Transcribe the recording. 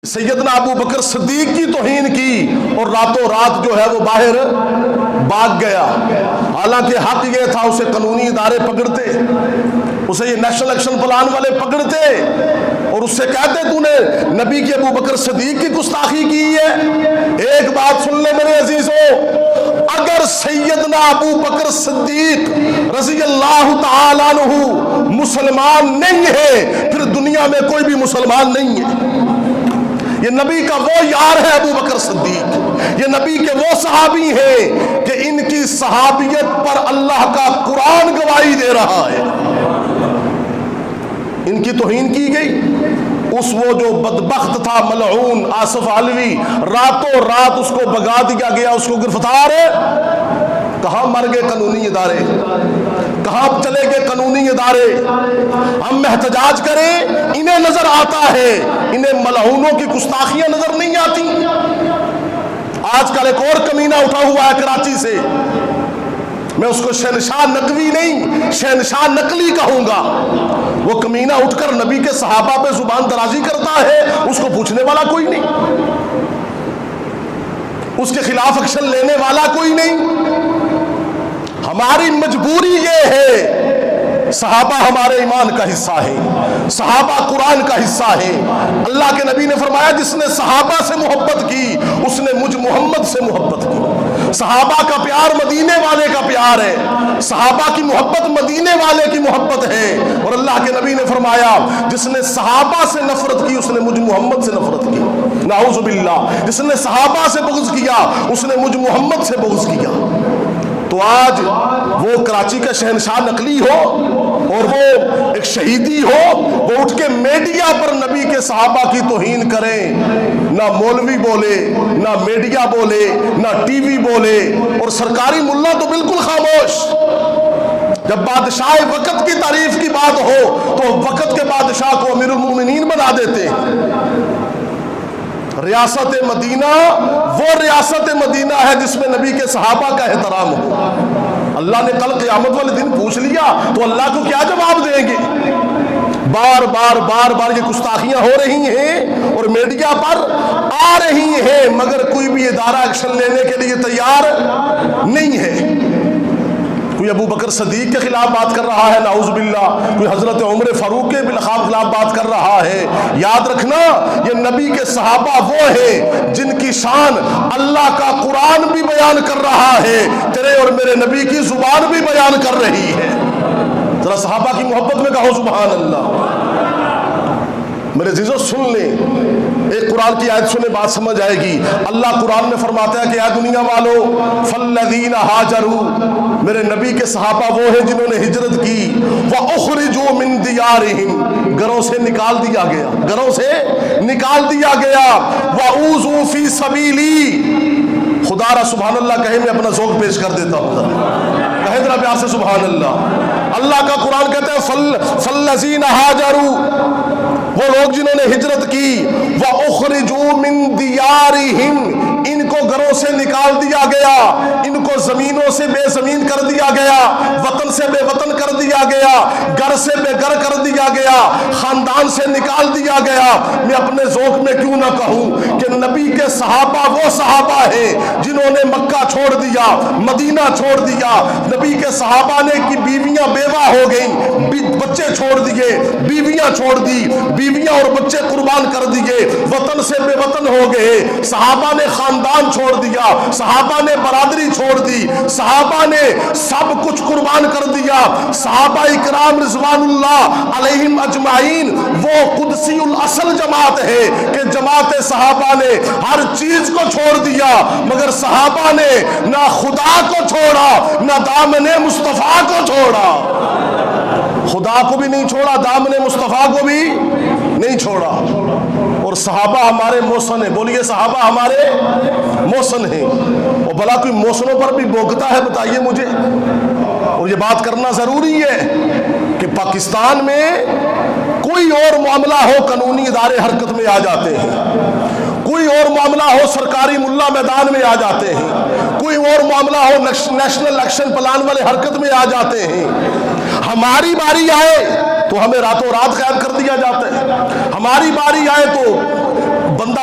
سیدنا ابو بکر صدیق کی توہین کی اور راتوں رات جو ہے وہ باہر بھاگ گیا. حالانکہ حق یہ تھا اسے قانونی ادارے پکڑتے, اسے یہ نیشنل ایکشن پلان والے پکڑتے اور اس سے کہتے تو نے نبی کے ابو بکر صدیق کی گستاخی کی ہے. ایک بات سن لے میرے عزیزوں, اگر سیدنا ابو بکر صدیق رضی اللہ تعالیٰ عنہ مسلمان نہیں ہے پھر دنیا میں کوئی بھی مسلمان نہیں ہے. یہ نبی کا وہ یار ہے ابو بکر صدیق, یہ نبی کے وہ صحابی ہیں کہ ان کی صحابیت پر اللہ کا قرآن گواہی دے رہا ہے. ان کی توہین کی گئی. اس وہ جو بدبخت تھا ملعون آصف علوی, راتوں رات اس کو بگا دیا گیا, اس کو گرفتار ہے. کہاں مر گئے قانونی ادارے, کہاں چلے گئے قانونی ادارے. ہم احتجاج کریں انہیں نظر آتا ہے, انہیں ملعونوں کی گستاخیاں نظر نہیں آتی. آج کل ایک اور کمینہ اٹھا ہوا ہے کراچی سے, میں اس کو شہنشاہ نقوی نہیں شہنشاہ نقلی کہوں گا. وہ کمینہ اٹھ کر نبی کے صحابہ پہ زبان درازی کرتا ہے, اس کو پوچھنے والا کوئی نہیں, اس کے خلاف ایکشن لینے والا کوئی نہیں. ہماری مجبوری یہ ہے, صحابہ ہمارے ایمان کا حصہ ہے, صحابہ قرآن کا حصہ ہے. اللہ کے نبی نے فرمایا جس نے صحابہ سے محبت کی اس نے مجھ محمد سے محبت کی. صحابہ کا پیار مدینے والے کا پیار ہے, صحابہ کی محبت مدینے والے کی محبت ہے. اور اللہ کے نبی نے فرمایا جس نے صحابہ سے نفرت کی اس نے مجھ محمد سے نفرت کی. نعوذ باللہ, جس نے صحابہ سے بغض کیا اس نے مجھ محمد سے بغض کیا. تو آج وہ کراچی کا شہنشاہ نقلی ہو اور وہ ایک شہیدی ہو, وہ اٹھ کے میڈیا پر نبی کے صحابہ کی توہین کریں, نہ مولوی بولے نہ میڈیا بولے نہ ٹی وی بولے, اور سرکاری ملا تو بالکل خاموش. جب بادشاہ وقت کی تعریف کی بات ہو تو وقت کے بادشاہ کو امیر المومنین بنا دیتے ہیں. ریاست مدینہ وہ ریاست مدینہ ہے جس میں نبی کے صحابہ کا احترام ہو. اللہ نے کل قیامت والے دن پوچھ لیا تو اللہ کو کیا جواب دیں گے؟ بار بار یہ گستاخیاں ہو رہی ہیں اور میڈیا پر آ رہی ہیں, مگر کوئی بھی ادارہ ایکشن لینے کے لیے تیار نہیں ہے. کوئی ابو بکر صدیق کے خلاف بات کر رہا ہے نعوذ باللہ, کوئی حضرت عمر فاروق کے خلاف بات کر رہا ہے. یاد رکھنا یہ نبی کے صحابہ وہ ہیں جن کی شان اللہ کا قرآن بھی بیان کر رہا ہے, تیرے اور میرے نبی کی زبان بھی بیان کر رہی ہے. ذرا صحابہ کی محبت میں کہو سبحان اللہ. میرے عزیزو سن لیں, ایک قرآن کی آیت سنے بات سمجھ آئے گی. اللہ قرآن میں فرماتا ہے کہ اے دنیا والو فالذین ہاجروا, میرے نبی کے صحابہ وہ ہیں جنہوں نے ہجرت کی, وَأُخْرِجُوا مِن دِيَارِهِمْ, گھروں سے نکال دیا گیا, گھروں سے نکال دیا گیا, وَأُوذُوا فِي سَبِيلِي, خدا را سبحان اللہ کہے, میں اپنا ذوق پیش کر دیتا ہوں, کہے ذرا پیار سے سبحان اللہ. اللہ کا قرآن کہتا ہے فالذین ہاجروا, وہ لوگ جنہوں نے ہجرت کی, وَأُخْرِجُوا مِن دِيَارِهِمْ, ان کو گھروں سے نکال دیا گیا, ان کو زمینوں سے بے زمین کر دیا گیا, وطن سے بے وطن کر دیا گیا, گھر سے بے گھر کر دیا گیا, خاندان سے نکال دیا گیا. میں اپنے ذوق میں کیوں نہ کہوں کہ نبی کے صحابہ وہ صحابہ ہیں جنہوں نے مکہ چھوڑ دیا, مدینہ چھوڑ دیا. نبی کے صحابہ نے کی بیویاں بیوہ ہو گئیں, بچے چھوڑ دیے, بیویاں چھوڑ دی, بیویاں اور بچے قربان کر دیے, وطن سے بے وطن ہو گئے. صحابہ نے خاندان چھوڑ دیا, صحابہ نے برادری چھوڑ دی, صحابہ نے سب کچھ قربان کر دیا. صحابہ اکرام رضوان اللہ علیہم اجمعین وہ قدسی الاصل جماعت ہے کہ جماعت صحابہ نے ہر چیز کو چھوڑ دیا, مگر صحابہ نے نہ خدا کو چھوڑا نہ دامن مصطفیٰ کو چھوڑا. خدا کو بھی نہیں چھوڑا, دامن مصطفیٰ کو بھی نہیں چھوڑا. اور صحابہ ہمارے محسن ہیں, بولیے صحابہ ہمارے محسن ہیں. اور بھلا کوئی محسنوں پر بھی بوکتا ہے بتائیے مجھے. اور یہ بات کرنا ضروری ہے کہ پاکستان میں کوئی اور معاملہ ہو قانونی ادارے حرکت میں آ جاتے ہیں, کوئی اور معاملہ ہو سرکاری ملا میدان میں آ جاتے ہیں, کوئی اور معاملہ ہو نیشنل ایکشن پلان والے حرکت میں آ جاتے ہیں. ہماری باری آئے تو ہمیں راتوں رات قید کر دیا جاتا ہے. ہماری باری آئے تو بندہ